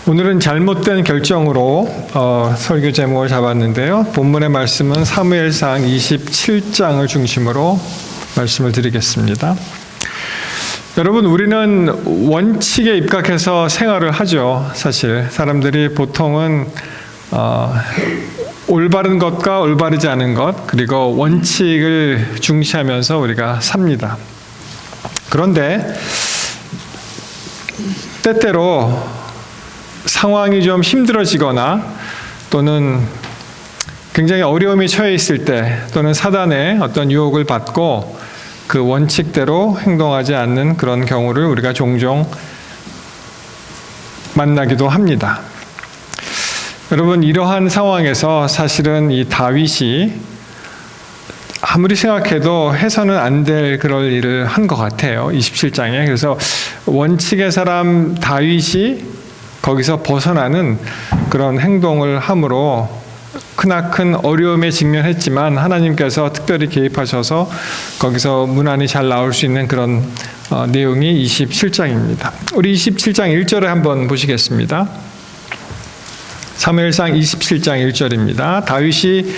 오늘은 잘못된 결정으로 설교 제목을 잡았는데요. 본문의 말씀은 사무엘상 27장을 중심으로 말씀을 드리겠습니다. 여러분, 우리는 원칙에 입각해서 생활을 하죠. 사실 사람들이 보통은 올바른 것과 올바르지 않은 것, 그리고 원칙을 중시하면서 우리가 삽니다. 그런데 때때로 상황이 좀 힘들어지거나 또는 굉장히 어려움에 처해 있을 때, 또는 사단의 어떤 유혹을 받고 그 원칙대로 행동하지 않는 그런 경우를 우리가 종종 만나기도 합니다. 여러분, 이러한 상황에서 사실은 이 다윗이 아무리 생각해도 해서는 안 될 그럴 일을 한 것 같아요. 27장에. 그래서 원칙의 사람 다윗이 거기서 벗어나는 그런 행동을 함으로 크나큰 어려움에 직면했지만 하나님께서 특별히 개입하셔서 거기서 무난히 잘 나올 수 있는 그런 내용이 27장입니다. 우리 27장 1절에 한번 보시겠습니다. 사무엘상 27장 1절입니다. 다윗이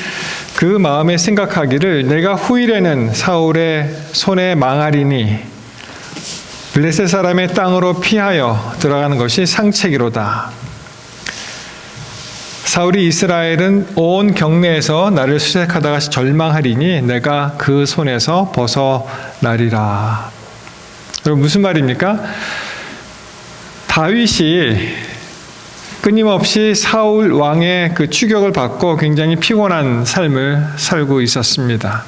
그 마음에 생각하기를 내가 후일에는 사울의 손에 망하리니 블레셋 사람의 땅으로 피하여 들어가는 것이 상책이로다. 사울이 이스라엘은 온 경내에서 나를 수색하다가 절망하리니 내가 그 손에서 벗어나리라. 여러분, 무슨 말입니까? 다윗이 끊임없이 사울 왕의 그 추격을 받고 굉장히 피곤한 삶을 살고 있었습니다.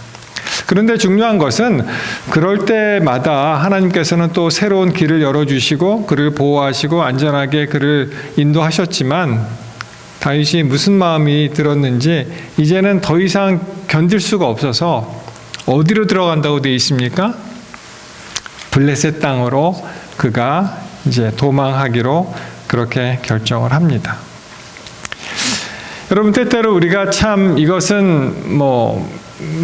그런데 중요한 것은 그럴 때마다 하나님께서는 또 새로운 길을 열어주시고 그를 보호하시고 안전하게 그를 인도하셨지만 다윗이 무슨 마음이 들었는지 이제는 더 이상 견딜 수가 없어서 어디로 들어간다고 되어 있습니까? 블레셋 땅으로 그가 이제 도망하기로 그렇게 결정을 합니다. 여러분, 때때로 우리가 참 이것은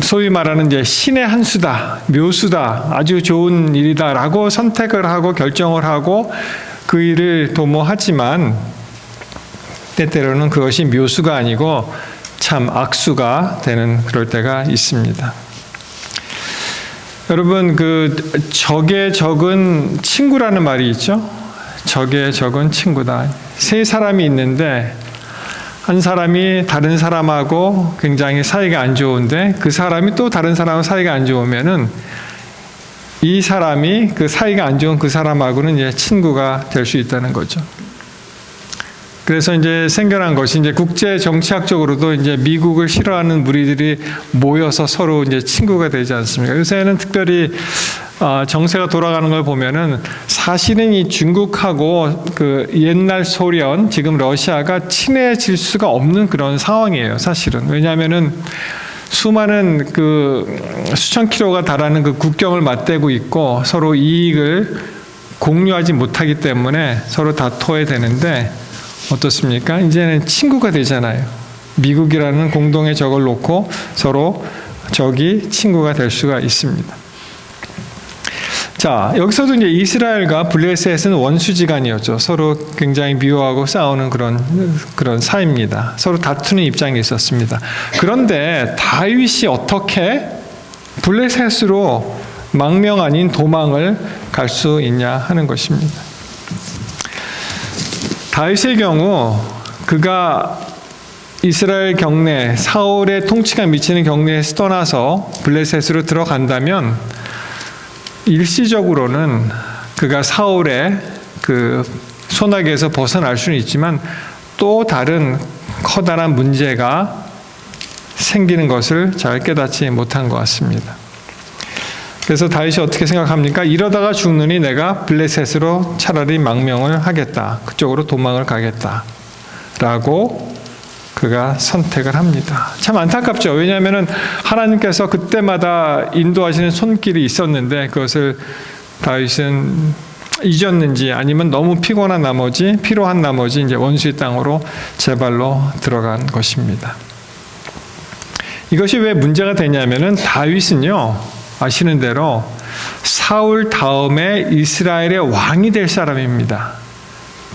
소위 말하는 이제 신의 한 수다, 묘수다, 아주 좋은 일이다라고 선택을 하고 결정을 하고 그 일을 도모하지만 때때로는 그것이 묘수가 아니고 참 악수가 되는 그럴 때가 있습니다. 여러분, 그 적의 적은 친구라는 말이 있죠. 적의 적은 친구다. 세 사람이 있는데 한 사람이 다른 사람하고 굉장히 사이가 안 좋은데 그 사람이 또 다른 사람하고 사이가 안 좋으면은 이 사람이 그 사이가 안 좋은 그 사람하고는 이제 친구가 될 수 있다는 거죠. 그래서 이제 생겨난 것이 이제 국제 정치학적으로도 이제 미국을 싫어하는 무리들이 모여서 서로 이제 친구가 되지 않습니까? 요새는 특별히 정세가 돌아가는 걸 보면은 사실은 이 중국하고 그 옛날 소련, 지금 러시아가 친해질 수가 없는 그런 상황이에요, 사실은. 왜냐하면은 수많은 그 수천 킬로가 달하는 그 국경을 맞대고 있고 서로 이익을 공유하지 못하기 때문에 서로 다퉈야 되는데 어떻습니까? 이제는 친구가 되잖아요. 미국이라는 공동의 적을 놓고 서로 적이 친구가 될 수가 있습니다. 자, 여기서도 이제 이스라엘과 블레셋은 원수지간이었죠. 서로 굉장히 미워하고 싸우는 그런 사이입니다. 서로 다투는 입장이 있었습니다. 그런데 다윗이 어떻게 블레셋으로 망명 아닌 도망을 갈 수 있냐 하는 것입니다. 다윗의 경우 그가 이스라엘 경내, 사울의 통치가 미치는 경내에서 떠나서 블레셋으로 들어간다면 일시적으로는 그가 사울의 그 손아귀에서 벗어날 수는 있지만 또 다른 커다란 문제가 생기는 것을 잘 깨닫지 못한 것 같습니다. 그래서 다윗이 어떻게 생각합니까? 이러다가 죽느니 내가 블레셋으로 차라리 망명을 하겠다. 그쪽으로 도망을 가겠다. 라고 그가 선택을 합니다. 참 안타깝죠. 왜냐하면 하나님께서 그때마다 인도하시는 손길이 있었는데 그것을 다윗은 잊었는지 아니면 너무 피로한 나머지 이제 원수의 땅으로 제 발로 들어간 것입니다. 이것이 왜 문제가 되냐면은 다윗은요, 아시는 대로 사울 다음에 이스라엘의 왕이 될 사람입니다.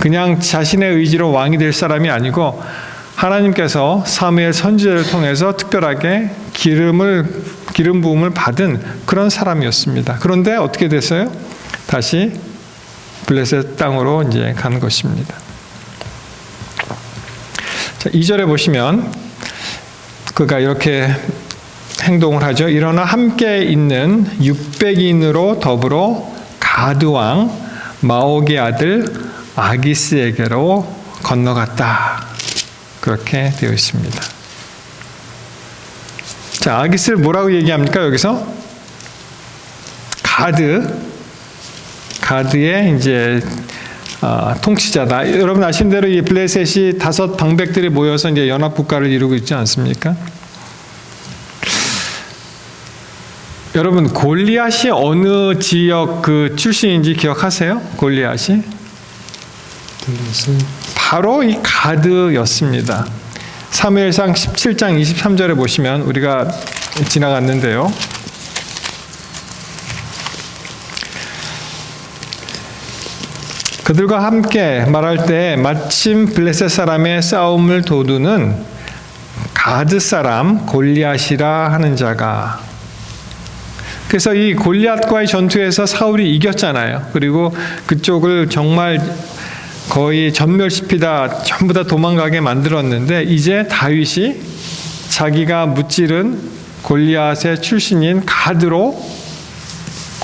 그냥 자신의 의지로 왕이 될 사람이 아니고 하나님께서 사무엘 선지자를 통해서 특별하게 기름 부음을 받은 그런 사람이었습니다. 그런데 어떻게 됐어요? 다시 블레셋 땅으로 이제 간 것입니다. 자, 2절에 보시면 그가 이렇게 행동을 하죠. 일어나 함께 있는 600인으로 더불어 가드 왕 마옥의 아들 아기스에게로 건너갔다. 그렇게 되어 있습니다. 자, 아기스를 뭐라고 얘기합니까? 여기서 가드의 이제 통치자다. 여러분 아시는 대로 이 블레셋이 5 방백들이 모여서 이제 연합 국가를 이루고 있지 않습니까? 여러분 골리앗이 어느 지역 그 출신인지 기억하세요? 골리앗이 바로 이 가드였습니다. 사무엘상 17장 23절에 보시면 우리가 지나갔는데요. 그들과 함께 말할 때 마침 블레셋 사람의 싸움을 도두는 가드 사람 골리앗이라 하는 자가, 그래서 이 골리앗과의 전투에서 사울이 이겼잖아요. 그리고 그쪽을 정말 거의 전멸시키다 전부 다 도망가게 만들었는데 이제 다윗이 자기가 무찌른 골리앗의 출신인 가드로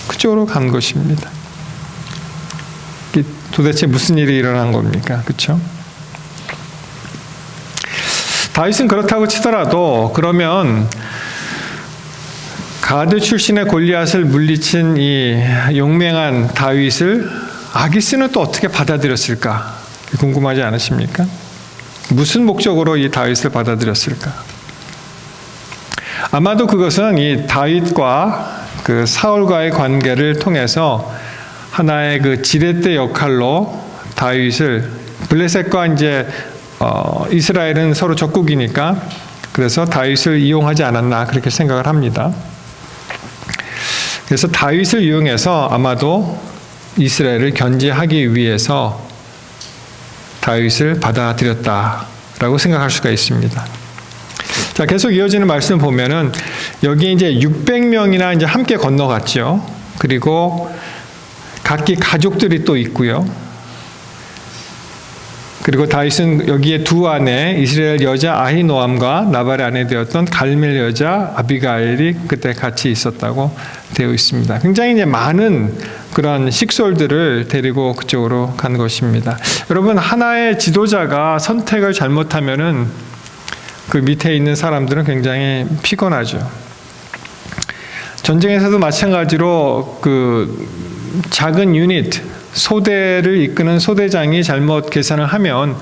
그쪽으로 간 것입니다. 도대체 무슨 일이 일어난 겁니까? 그렇죠? 다윗은 그렇다고 치더라도 그러면 가드 출신의 골리앗을 물리친 이 용맹한 다윗을 아기스는 또 어떻게 받아들였을까? 궁금하지 않으십니까? 무슨 목적으로 이 다윗을 받아들였을까? 아마도 그것은 이 다윗과 그 사울과의 관계를 통해서 하나의 그 지렛대 역할로 다윗을, 블레셋과 이제 이스라엘은 서로 적국이니까 그래서 다윗을 이용하지 않았나 그렇게 생각을 합니다. 그래서 다윗을 이용해서 아마도 이스라엘을 견제하기 위해서 다윗을 받아들였다라고 생각할 수가 있습니다. 자, 계속 이어지는 말씀을 보면은 여기 이제 600명이나 이제 함께 건너갔죠. 그리고 각기 가족들이 또 있고요. 그리고 다윗은 여기에 두 아내, 이스라엘 여자 아히노암과 나발의 아내 되었던 갈멜 여자 아비가일이 그때 같이 있었다고 되어 있습니다. 굉장히 이제 많은 그런 식솔들을 데리고 그쪽으로 간 것입니다. 여러분, 하나의 지도자가 선택을 잘못하면은 그 밑에 있는 사람들은 굉장히 피곤하죠. 전쟁에서도 마찬가지로 그 작은 유닛, 소대를 이끄는 소대장이 잘못 계산을 하면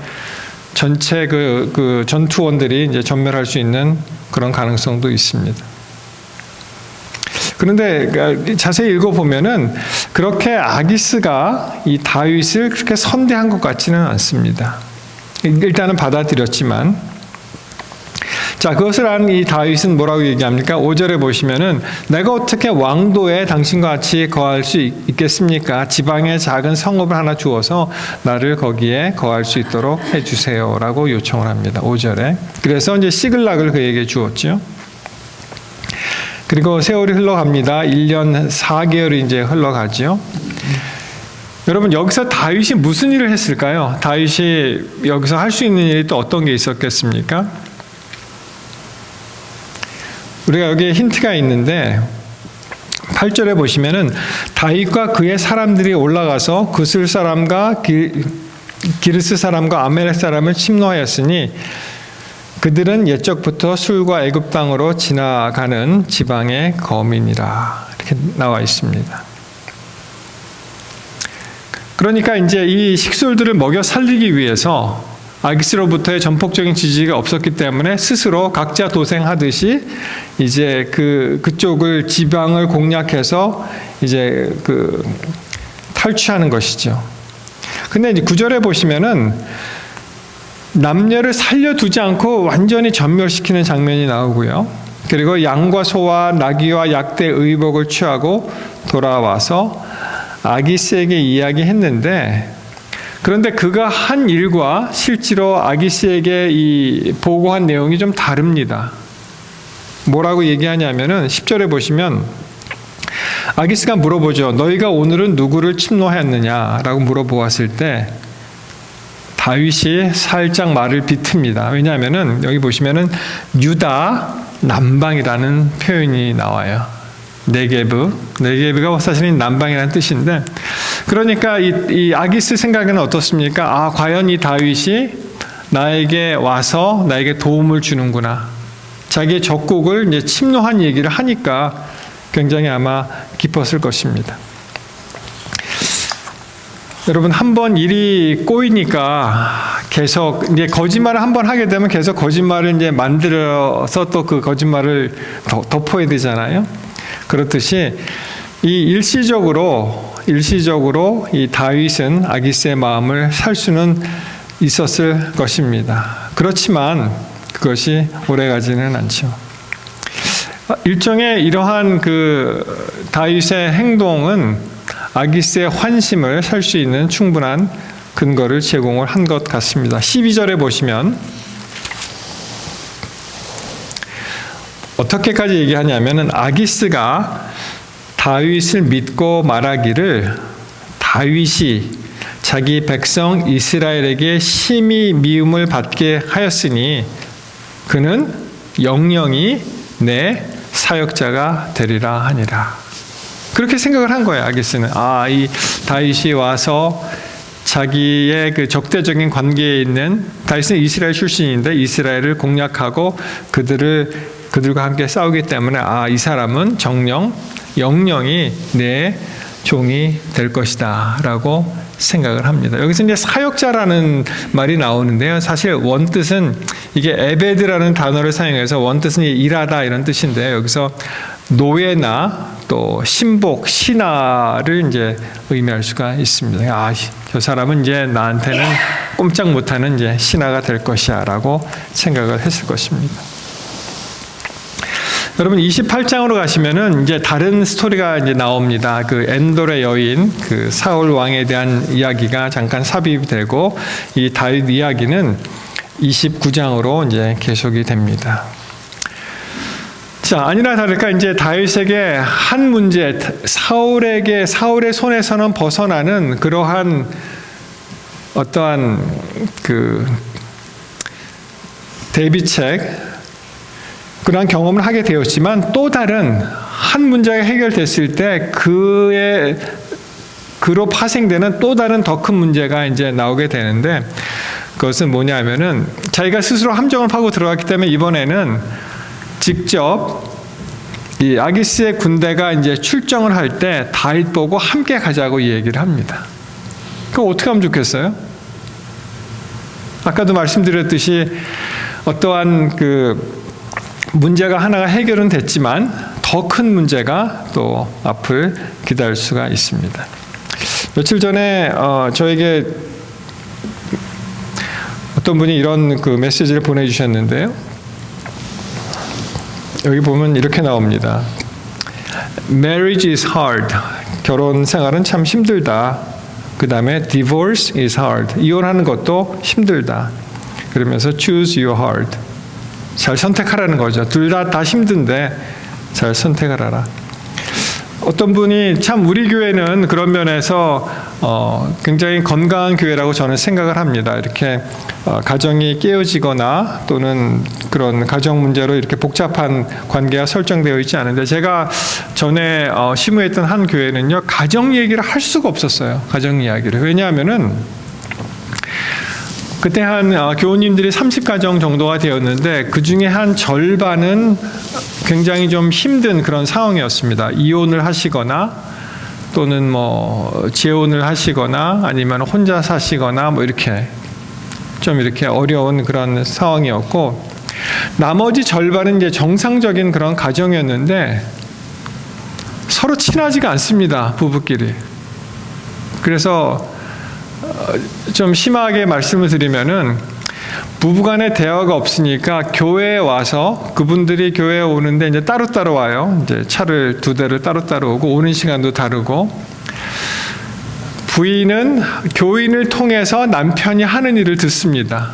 전체 그 전투원들이 이제 전멸할 수 있는 그런 가능성도 있습니다. 그런데 자세히 읽어보면은 그렇게 아기스가 이 다윗을 그렇게 선대한 것 같지는 않습니다. 일단은 받아들였지만, 자, 그것을 안 이 다윗은 뭐라고 얘기합니까? 5절에 보시면은 내가 어떻게 왕도에 당신과 같이 거할 수 있겠습니까? 지방에 작은 성읍을 하나 주어서 나를 거기에 거할 수 있도록 해주세요라고 요청을 합니다. 5절에. 그래서 이제 시글락을 그에게 주었죠. 그리고 세월이 흘러갑니다. 1년 4개월이 이제 흘러가죠. 여러분, 여기서 다윗이 무슨 일을 했을까요? 다윗이 여기서 할 수 있는 일이 또 어떤 게 있었겠습니까? 우리가 여기에 힌트가 있는데 8절에 보시면은 다윗과 그의 사람들이 올라가서 그술 사람과 기르스 사람과 아멜렉 사람을 침노하였으니 그들은 옛적부터 술과 애굽 땅으로 지나가는 지방의 거민이라, 이렇게 나와 있습니다. 그러니까 이제 이 식솔들을 먹여 살리기 위해서 아기스로부터의 전폭적인 지지가 없었기 때문에 스스로 각자 도생하듯이 이제 그쪽을 지방을 공략해서 이제 탈취하는 것이죠. 근데 이제 9절에 보시면은 남녀를 살려두지 않고 완전히 전멸시키는 장면이 나오고요. 그리고 양과 소와 나귀와 약대 의복을 취하고 돌아와서 아기스에게 이야기했는데 그런데 그가 한 일과 실제로 아기스에게 이 보고한 내용이 좀 다릅니다. 뭐라고 얘기하냐면은 10절에 보시면 아기스가 물어보죠. 너희가 오늘은 누구를 침노하였느냐라고 물어보았을 때 다윗이 살짝 말을 비틉니다. 왜냐하면은 여기 보시면은 유다 남방이라는 표현이 나와요. 네게브가 사실은 남방이라는 뜻인데, 그러니까 이 아기스 생각에는 어떻습니까? 아, 과연 이 다윗이 나에게 와서 나에게 도움을 주는구나. 자기의 적국을 이제 침노한 얘기를 하니까 굉장히 아마 기뻤을 것입니다. 여러분, 한번 일이 꼬이니까 계속 이제 거짓말을 한번 하게 되면 계속 거짓말을 이제 만들어서 또 그 거짓말을 덮어야 되잖아요. 그렇듯이 이 일시적으로 이 다윗은 아기스의 마음을 살 수는 있었을 것입니다. 그렇지만 그것이 오래가지는 않죠. 일종의 이러한 그 다윗의 행동은 아기스의 환심을 살 수 있는 충분한 근거를 제공을 한 것 같습니다. 12절에 보시면 어떻게까지 얘기하냐면은 아기스가 다윗을 믿고 말하기를 다윗이 자기 백성 이스라엘에게 심히 미움을 받게 하였으니 그는 영영이 내 사역자가 되리라 하니라. 그렇게 생각을 한 거예요. 아기스는 이 다윗이 와서 자기의 그 적대적인 관계에 있는, 다윗은 이스라엘 출신인데 이스라엘을 공략하고 그들과 함께 싸우기 때문에 이 사람은 정령 영영이 내 종이 될 것이다 라고 생각을 합니다. 여기서 이제 사역자라는 말이 나오는데요. 사실 원뜻은 이게 에베드라는 단어를 사용해서 원뜻은 일하다 이런 뜻인데, 여기서 노예나 또 신복, 신하를 이제 의미할 수가 있습니다. 저 사람은 이제 나한테는 꼼짝 못하는 이제 신하가 될 것이야라고 생각을 했을 것입니다. 여러분 28장으로 가시면은 이제 다른 스토리가 이제 나옵니다. 그 엔돌의 여인, 그 사울 왕에 대한 이야기가 잠깐 삽입이 되고, 이 다윗 이야기는 29장으로 이제 계속이 됩니다. 자, 아니나 다를까 이제 다윗에게 한 문제, 사울의 손에서는 벗어나는 그러한 어떠한 그 대비책, 그러한 경험을 하게 되었지만 또 다른 한 문제가 해결됐을 때 그로 파생되는 또 다른 더 큰 문제가 이제 나오게 되는데, 그것은 뭐냐면은 자기가 스스로 함정을 파고 들어갔기 때문에 이번에는 직접 이 아기스의 군대가 이제 출정을 할 때 다윗 보고 함께 가자고 얘기를 합니다. 그거 어떻게 하면 좋겠어요? 아까도 말씀드렸듯이 어떠한 그 문제가 하나가 해결은 됐지만 더 큰 문제가 또 앞을 기다릴 수가 있습니다. 며칠 전에 저에게 어떤 분이 이런 그 메시지를 보내주셨는데요. 여기 보면 이렇게 나옵니다. Marriage is hard. 결혼 생활은 참 힘들다. 그 다음에 divorce is hard. 이혼하는 것도 힘들다. 그러면서 choose your heart. 잘 선택하라는 거죠. 둘 다 힘든데 잘 선택을 하라. 어떤 분이 참 우리 교회는 그런 면에서 굉장히 건강한 교회라고 저는 생각을 합니다. 이렇게 가정이 깨어지거나 또는 그런 가정 문제로 이렇게 복잡한 관계가 설정되어 있지 않은데, 제가 전에 심우했던 한 교회는요, 가정 얘기를 할 수가 없었어요. 가정 이야기를. 왜냐하면은 그때 한 교우님들이 30가정 정도가 되었는데 그 중에 한 절반은 굉장히 좀 힘든 그런 상황이었습니다. 이혼을 하시거나 또는 뭐 재혼을 하시거나 아니면 혼자 사시거나 뭐 이렇게 좀 이렇게 어려운 그런 상황이었고, 나머지 절반은 이제 정상적인 그런 가정이었는데 서로 친하지가 않습니다, 부부끼리. 그래서 좀 심하게 말씀을 드리면은 부부간의 대화가 없으니까 교회에 와서 그분들이 교회에 오는데 이제 따로따로 와요. 이제 차를 2대를 따로따로 오고 오는 시간도 다르고, 부인은 교인을 통해서 남편이 하는 일을 듣습니다.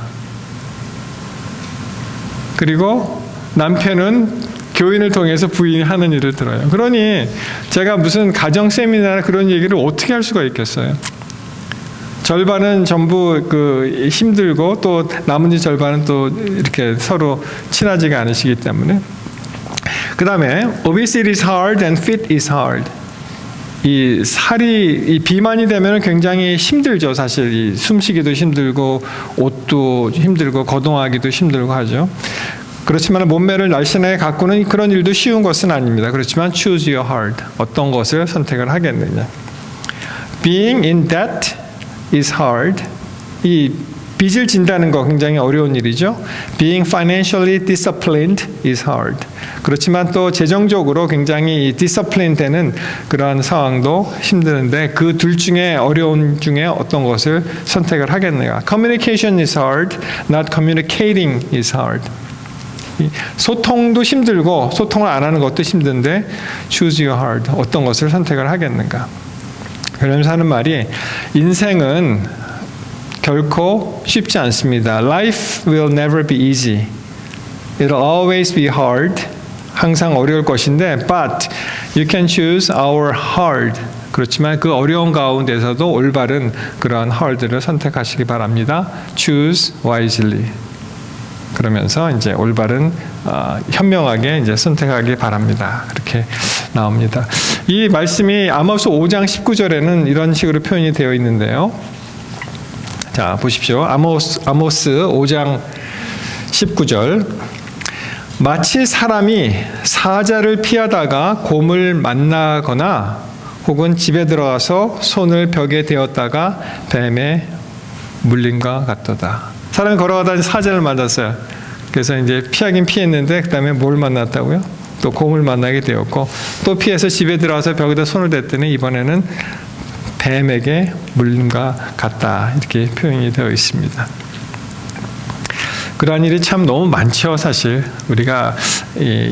그리고 남편은 교인을 통해서 부인이 하는 일을 들어요. 그러니 제가 무슨 가정 세미나나 그런 얘기를 어떻게 할 수가 있겠어요? 절반은 전부 힘들고 또 나머지 절반은 또 이렇게 서로 친하지가 않으시기 때문에. 그 다음에 obesity is hard and fit is hard. 이 비만이 되면 굉장히 힘들죠. 사실 이 숨쉬기도 힘들고 옷도 힘들고 거동하기도 힘들고 하죠. 그렇지만 몸매를 날씬하게 가꾸는 그런 일도 쉬운 것은 아닙니다. 그렇지만 choose your heart. 어떤 것을 선택을 하겠느냐. Being in debt is hard. 이 빚을 진다는 거 굉장히 어려운 일이죠. Being financially disciplined is hard. 그렇지만 또 재정적으로 굉장히 discipline 되는 그러한 상황도 힘드는데 그 둘 중에 어려운 중에 어떤 것을 선택을 하겠느냐. Communication is hard. Not communicating is hard. 소통도 힘들고 소통을 안 하는 것도 힘든데 choose your heart. 어떤 것을 선택을 하겠는가. 그러면서 하는 말이 인생은 결코 쉽지 않습니다. Life will never be easy. It'll always be hard. 항상 어려울 것인데 but you can choose our hard. 그렇지만 그 어려운 가운데서도 올바른 그러한 hard를 선택하시기 바랍니다. Choose wisely. 그러면서 이제 올바른 현명하게 이제 선택하기 바랍니다. 그렇게 나옵니다. 이 말씀이 아모스 5장 19절에는 이런 식으로 표현이 되어 있는데요. 자, 보십시오. 아모스 5장 19절. 마치 사람이 사자를 피하다가 곰을 만나거나 혹은 집에 들어가서 손을 벽에 대었다가 뱀에 물림과 같도다. 사람이 걸어가다 사자를 만났어요. 그래서 이제 피하긴 피했는데 그 다음에 뭘 만났다고요? 또 곰을 만나게 되었고 또 피해서 집에 들어가서 벽에다 손을 댔더니 이번에는 뱀에게 물림과 같다. 이렇게 표현이 되어 있습니다. 그러한 일이 참 너무 많죠. 사실 우리가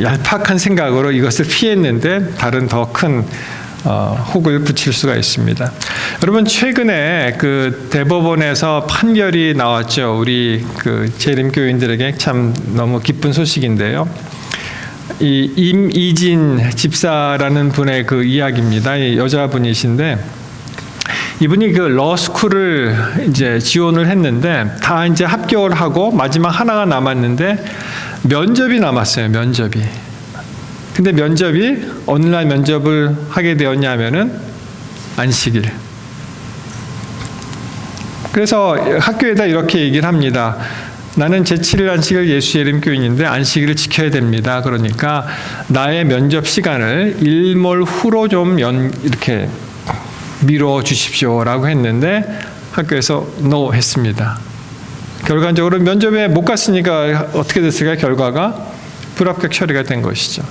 얄팍한 생각으로 이것을 피했는데 다른 더 큰 혹을 붙일 수가 있습니다. 여러분 최근에 그 대법원에서 판결이 나왔죠. 우리 그 재림 교인들에게 참 너무 기쁜 소식인데요. 이 임이진 집사라는 분의 그 이야기입니다. 여자분이신데 이분이 그 러스쿨을 이제 지원을 했는데 다 이제 합격을 하고 마지막 하나가 남았는데 면접이 남았어요. 면접이. 근데 면접이 어느 날 면접을 하게 되었냐면은 안식일. 그래서 학교에다 이렇게 얘기를 합니다. 나는 제7일 안식일 예수 예림 교인인데 안식일을 지켜야 됩니다. 그러니까 나의 면접 시간을 일몰 후로 좀 이렇게 미뤄 주십시오라고 했는데 학교에서 no 했습니다. 결과적으로 면접에 못 갔으니까 어떻게 됐을까요? 결과가 불합격 처리가 된 것이죠.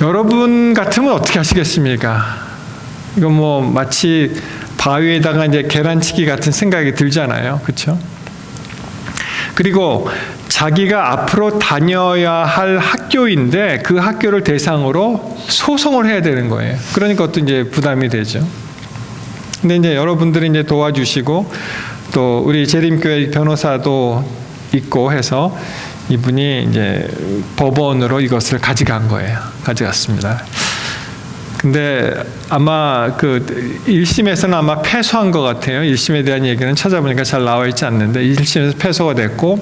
여러분 같으면 어떻게 하시겠습니까? 이거 뭐 마치 바위에다가 이제 계란치기 같은 생각이 들잖아요. 그렇죠? 그리고 자기가 앞으로 다녀야 할 학교인데 그 학교를 대상으로 소송을 해야 되는 거예요. 그러니까 또 이제 부담이 되죠. 근데 이제 여러분들이 이제 도와주시고 또 우리 재림교회 변호사도 있고 해서 이분이 이제 법원으로 이것을 가져간 거예요. 가져갔습니다. 근데 아마 그 1심에서는 아마 패소한 것 같아요. 1심에 대한 얘기는 찾아보니까 잘 나와 있지 않는데 1심에서 패소가 됐고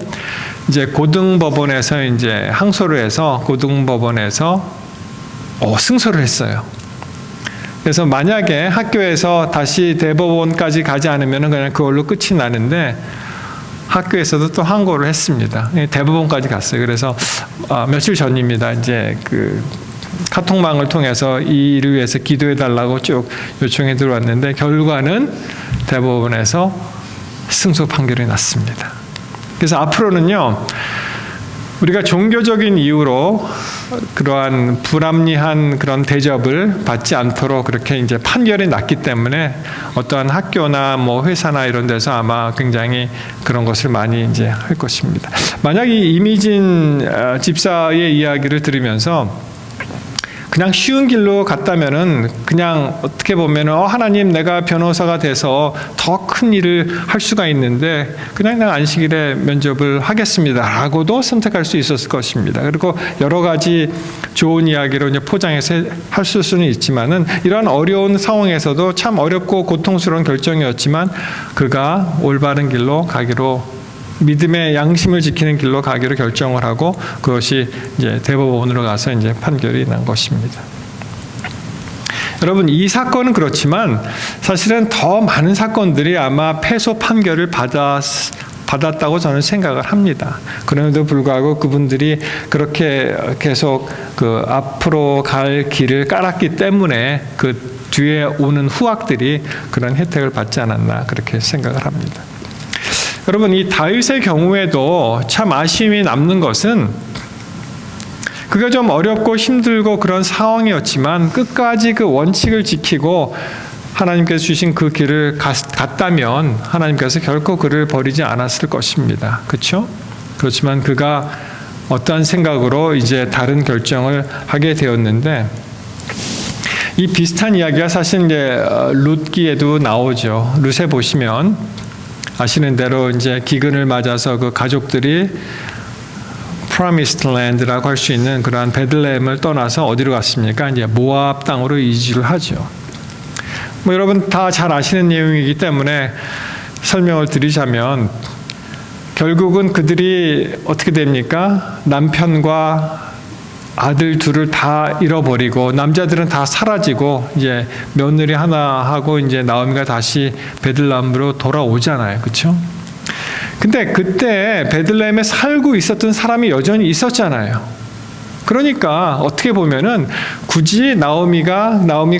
이제 고등법원에서 이제 항소를 해서 고등법원에서 승소를 했어요. 그래서 만약에 학교에서 다시 대법원까지 가지 않으면 그냥 그걸로 끝이 나는데 학교에서도 또 항고를 했습니다. 대법원까지 갔어요. 그래서 며칠 전입니다. 이제 그 카톡망을 통해서 이 일을 위해서 기도해 달라고 쭉 요청이 들어왔는데 결과는 대법원에서 승소 판결이 났습니다. 그래서 앞으로는요, 우리가 종교적인 이유로 그러한 불합리한 그런 대접을 받지 않도록 그렇게 이제 판결이 났기 때문에 어떠한 학교나 뭐 회사나 이런 데서 아마 굉장히 그런 것을 많이 이제 할 것입니다. 만약 이 이미진 집사의 이야기를 들으면서 그냥 쉬운 길로 갔다면은 그냥 어떻게 보면은 하나님 내가 변호사가 돼서 더 큰 일을 할 수가 있는데 그냥 내가 안식일에 면접을 하겠습니다라고도 선택할 수 있었을 것입니다. 그리고 여러 가지 좋은 이야기로 이제 포장해서 할 수는 있지만은 이러한 어려운 상황에서도 참 어렵고 고통스러운 결정이었지만 그가 올바른 길로 가기로 믿음의 양심을 지키는 길로 가기로 결정을 하고 그것이 이제 대법원으로 가서 이제 판결이 난 것입니다. 여러분 이 사건은 그렇지만 사실은 더 많은 사건들이 아마 패소 판결을 받았다고 저는 생각을 합니다. 그럼에도 불구하고 그분들이 그렇게 계속 그 앞으로 갈 길을 깔았기 때문에 그 뒤에 오는 후학들이 그런 혜택을 받지 않았나 그렇게 생각을 합니다. 여러분 이 다윗의 경우에도 참 아쉬움이 남는 것은 그가 좀 어렵고 힘들고 그런 상황이었지만 끝까지 그 원칙을 지키고 하나님께서 주신 그 길을 갔다면 하나님께서 결코 그를 버리지 않았을 것입니다. 그렇죠? 그렇지만 그가 어떠한 생각으로 이제 다른 결정을 하게 되었는데 이 비슷한 이야기가 사실 이제 룻기에도 나오죠. 룻에 보시면 아시는 대로 이제 기근을 맞아서 그 가족들이 Promised Land라고 할 수 있는 그러한 베들레헴을 떠나서 어디로 갔습니까? 이제 모압 땅으로 이주를 하죠. 뭐 여러분 다 잘 아시는 내용이기 때문에 설명을 드리자면 결국은 그들이 어떻게 됩니까? 남편과 아들 둘을 다 잃어버리고 남자들은 다 사라지고 이제 며느리 하나 하고 이제 나오미가 다시 베들레헴으로 돌아오잖아요. 그렇죠? 근데 그때 베들레헴에 살고 있었던 사람이 여전히 있었잖아요. 그러니까 어떻게 보면은 굳이 나오미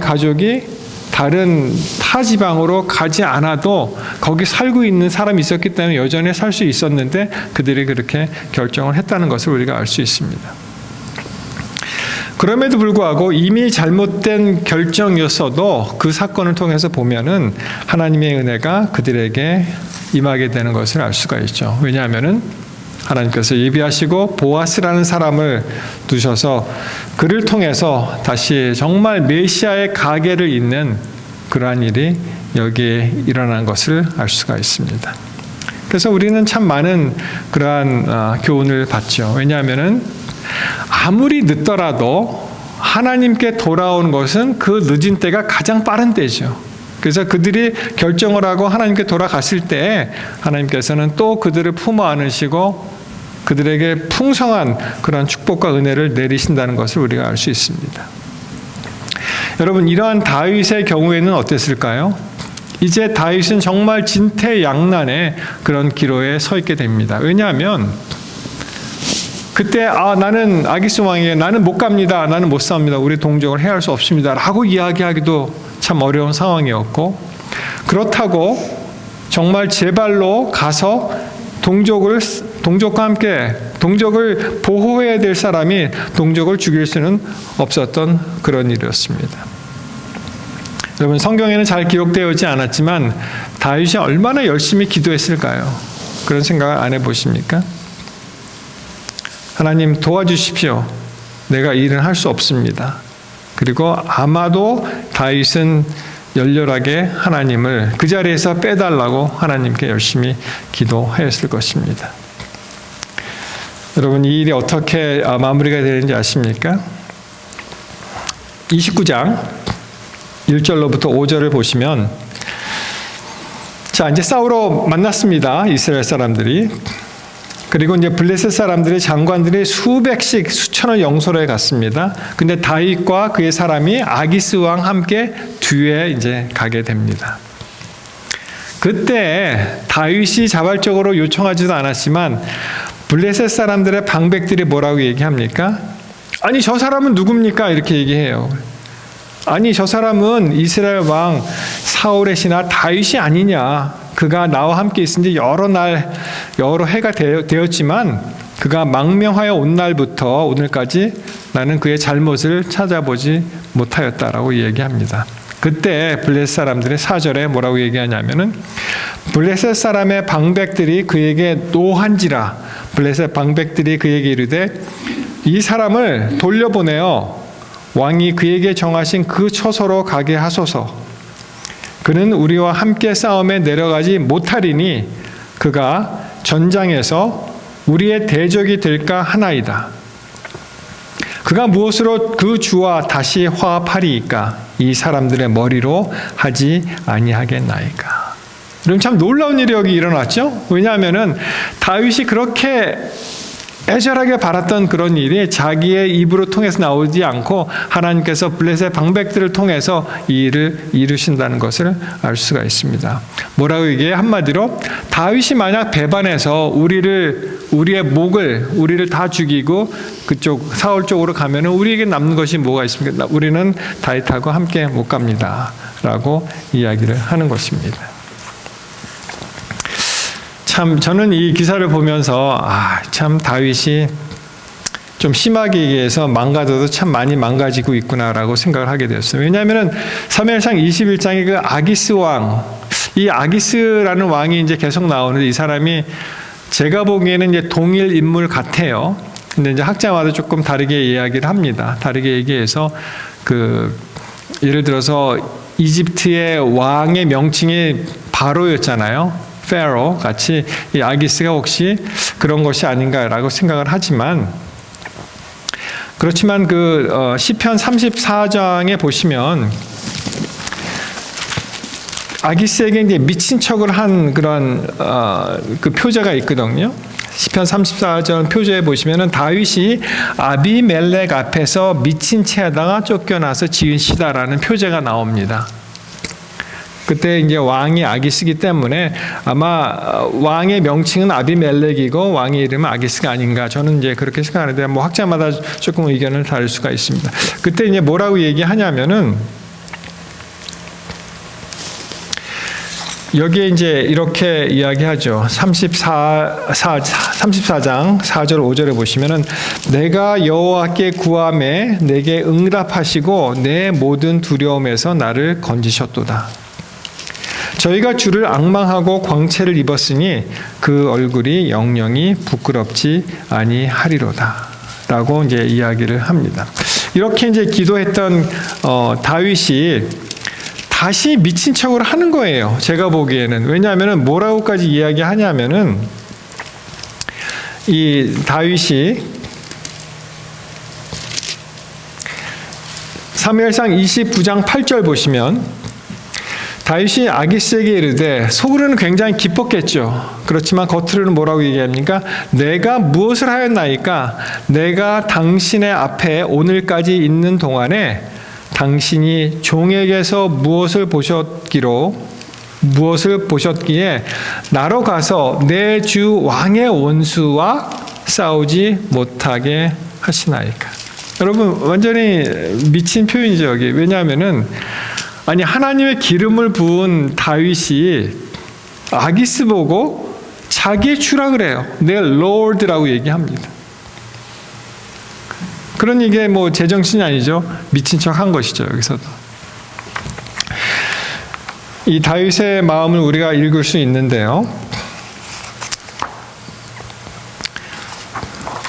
가족이 다른 타 지방으로 가지 않아도 거기 살고 있는 사람이 있었기 때문에 여전히 살 수 있었는데 그들이 그렇게 결정을 했다는 것을 우리가 알 수 있습니다. 그럼에도 불구하고 이미 잘못된 결정이었어도 그 사건을 통해서 보면은 하나님의 은혜가 그들에게 임하게 되는 것을 알 수가 있죠. 왜냐하면은 하나님께서 예비하시고 보아스라는 사람을 두셔서 그를 통해서 다시 정말 메시아의 가계를 잇는 그러한 일이 여기에 일어난 것을 알 수가 있습니다. 그래서 우리는 참 많은 그러한 교훈을 받죠. 왜냐하면은 아무리 늦더라도 하나님께 돌아오는 것은 그 늦은 때가 가장 빠른 때죠. 그래서 그들이 결정을 하고 하나님께 돌아갔을 때 하나님께서는 또 그들을 품어 안으시고 그들에게 풍성한 그런 축복과 은혜를 내리신다는 것을 우리가 알 수 있습니다. 여러분 이러한 다윗의 경우에는 어땠을까요? 이제 다윗은 정말 진퇴양난의 그런 기로에 서 있게 됩니다. 왜냐하면 그때 나는 아기스 왕에게 나는 못 갑니다. 나는 못 싸웁니다. 우리 동족을 해할 수 없습니다. 라고 이야기하기도 참 어려운 상황이었고 그렇다고 정말 제 발로 가서 동족과 함께 동족을 보호해야 될 사람이 동족을 죽일 수는 없었던 그런 일이었습니다. 여러분 성경에는 잘 기록되어있지 않았지만 다윗이 얼마나 열심히 기도했을까요? 그런 생각을 안 해보십니까? 하나님 도와주십시오. 내가 이 일은 할 수 없습니다. 그리고 아마도 다윗은 열렬하게 하나님을 그 자리에서 빼달라고 하나님께 열심히 기도하였을 것입니다. 여러분 이 일이 어떻게 마무리가 되는지 아십니까? 29장 1절로부터 5절을 보시면 자 이제 싸우러 만났습니다. 이스라엘 사람들이. 그리고 이제 블레셋 사람들의 장관들이 수백씩 수천을 영솔해 갔습니다. 근데 다윗과 그의 사람이 아기스 왕 함께 뒤에 이제 가게 됩니다. 그때 다윗이 자발적으로 요청하지도 않았지만 블레셋 사람들의 방백들이 뭐라고 얘기합니까? 아니 저 사람은 누굽니까? 이렇게 얘기해요. 아니 저 사람은 이스라엘 왕 사울의 신하 다윗이 아니냐. 그가 나와 함께 있은 지 여러 해가 되었지만 그가 망명하여 온 날부터 오늘까지 나는 그의 잘못을 찾아보지 못하였다라고 얘기합니다. 그때 블레셋 사람들의 4절에 뭐라고 얘기하냐면은 블레셋 사람의 방백들이 그에게 노한지라 블레셋 방백들이 그에게 이르되 이 사람을 돌려보내어 왕이 그에게 정하신 그 처소로 가게 하소서. 그는 우리와 함께 싸움에 내려가지 못하리니 그가 전장에서 우리의 대적이 될까 하나이다. 그가 무엇으로 그 주와 다시 화합하리이까? 이 사람들의 머리로 하지 아니하겠나이까? 그럼 참 놀라운 일이 여기 일어났죠? 왜냐하면은 다윗이 그렇게 애절하게 바랐던 그런 일이 자기의 입으로 통해서 나오지 않고 하나님께서 블레셋 방백들을 통해서 이 일을 이루신다는 것을 알 수가 있습니다. 뭐라고 얘기해? 한마디로 다윗이 만약 배반해서 우리의 우리를 다 죽이고 그쪽 사울 쪽으로 가면은 우리에게 남는 것이 뭐가 있습니까? 우리는 다윗하고 함께 못 갑니다라고 이야기를 하는 것입니다. 참 저는 이 기사를 보면서 참 다윗이 좀 심하게 얘기해서 망가져도 참 많이 망가지고 있구나라고 생각을 하게 되었어요. 왜냐하면은 사무엘상 21장의 그 아기스 왕, 이 아기스라는 왕이 이제 계속 나오는데 이 사람이 제가 보기에는 이제 동일 인물 같아요. 근데 이제 학자마다 조금 다르게 이야기를 합니다. 다르게 얘기해서 예를 들어서 이집트의 왕의 명칭이 바로였잖아요. 페로 같이 이 아기스가 혹시 그런 것이 아닌가라고 생각을 하지만 그렇지만 시편 34장에 보시면 아기스에게 이제 미친 척을 한 그런 그 표제가 있거든요. 시편 34장 표제에 보시면은 다윗이 아비멜렉 앞에서 미친 채하다가 쫓겨나서 지은 시다라는 표제가 나옵니다. 그때 이제 왕이 아기스기 때문에 아마 왕의 명칭은 아비멜렉이고 왕의 이름은 아기스가 아닌가 저는 이제 그렇게 생각하는데 뭐 학자마다 조금 의견을 다를 수가 있습니다. 그때 이제 뭐라고 얘기하냐면은 여기에 이제 이렇게 이야기하죠. 34장 4절 5절에 보시면은 내가 여호와께 구하매 내게 응답하시고 내 모든 두려움에서 나를 건지셨도다. 저희가 주를 앙망하고 광채를 입었으니 그 얼굴이 영영이 부끄럽지 아니하리로다. 라고 이제 이야기를 합니다. 이렇게 이제 기도했던 다윗이 다시 미친 척을 하는 거예요. 제가 보기에는. 왜냐하면은 뭐라고까지 이야기하냐면은 이 다윗이 사무엘상 29장 8절 보시면 다윗이 아기스에게 이르되 속으로는 굉장히 기뻤겠죠. 그렇지만 겉으로는 뭐라고 얘기합니까? 내가 무엇을 하였나이까? 내가 당신의 앞에 오늘까지 있는 동안에 당신이 종에게서 무엇을 보셨기에 나로 가서 내 주 왕의 원수와 싸우지 못하게 하시나이까? 여러분 완전히 미친 표현이죠 여기. 왜냐하면은 하나님의 기름을 부은 다윗이 아기스 보고 자기의 주라 그래요. 내 롤드라고 얘기합니다. 그런 얘기에 뭐 제정신이 아니죠. 미친 척 한 것이죠. 여기서도. 이 다윗의 마음을 우리가 읽을 수 있는데요.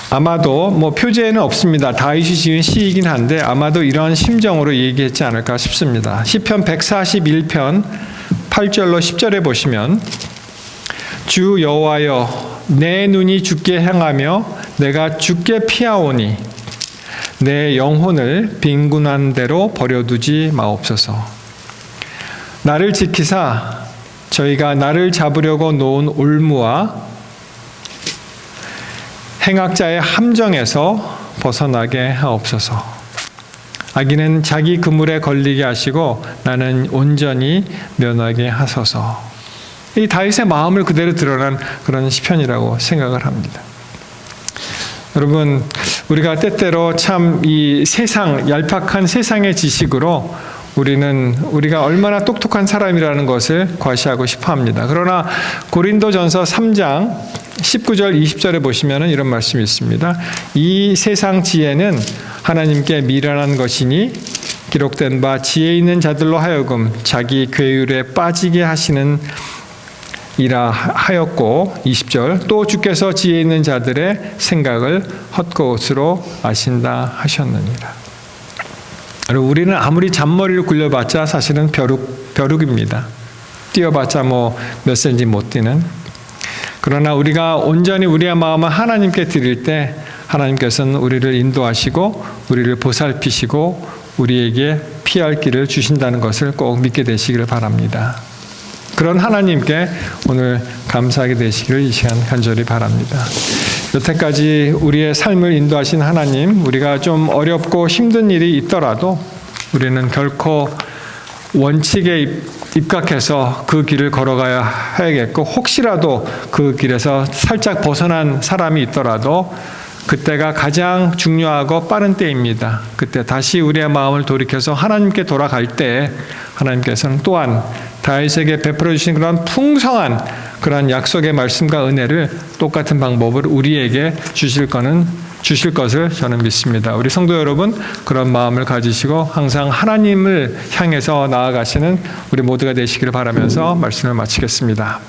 아마도 뭐 표제에는 없습니다. 다윗이 지은 시이긴 한데 아마도 이런 심정으로 얘기했지 않을까 싶습니다. 시편 141편 8절로 10절에 보시면 주 여호와여 내 눈이 주께 향하며 내가 주께 피하오니 내 영혼을 빈군한 대로 버려두지 마옵소서. 나를 지키사 저희가 나를 잡으려고 놓은 올무와 행악자의 함정에서 벗어나게 하옵소서. 악인은 자기 그물에 걸리게 하시고 나는 온전히 면하게 하소서. 이 다윗의 마음을 그대로 드러난 그런 시편이라고 생각을 합니다. 여러분, 우리가 때때로 참 이 세상, 얄팍한 세상의 지식으로 우리가 얼마나 똑똑한 사람이라는 것을 과시하고 싶어 합니다. 그러나 고린도전서 3장 19절 20절에 보시면 이런 말씀이 있습니다. 이 세상 지혜는 하나님께 미련한 것이니 기록된 바 지혜 있는 자들로 하여금 자기 괴율에 빠지게 하시는 이라 하였고 20절 또 주께서 지혜 있는 자들의 생각을 헛것으로 아신다 하셨느니라. 여러분, 우리는 아무리 잔머리를 굴려봤자 사실은 벼룩입니다. 뛰어봤자 뭐 몇 센치 못 뛰는. 그러나 우리가 온전히 우리의 마음을 하나님께 드릴 때 하나님께서는 우리를 인도하시고 우리를 보살피시고 우리에게 피할 길을 주신다는 것을 꼭 믿게 되시기를 바랍니다. 그런 하나님께 오늘 감사하게 되시기를 이 시간 간절히 바랍니다. 여태까지 우리의 삶을 인도하신 하나님, 우리가 좀 어렵고 힘든 일이 있더라도 우리는 결코 원칙에 입각해서 그 길을 걸어가야 해야겠고, 혹시라도 그 길에서 살짝 벗어난 사람이 있더라도 그때가 가장 중요하고 빠른 때입니다. 그때 다시 우리의 마음을 돌이켜서 하나님께 돌아갈 때 하나님께서는 또한 다윗에게 베풀어 주신 그런 풍성한 그런 약속의 말씀과 은혜를 똑같은 방법으로 우리에게 주실 것을 저는 믿습니다. 우리 성도 여러분, 그런 마음을 가지시고 항상 하나님을 향해서 나아가시는 우리 모두가 되시기를 바라면서 말씀을 마치겠습니다.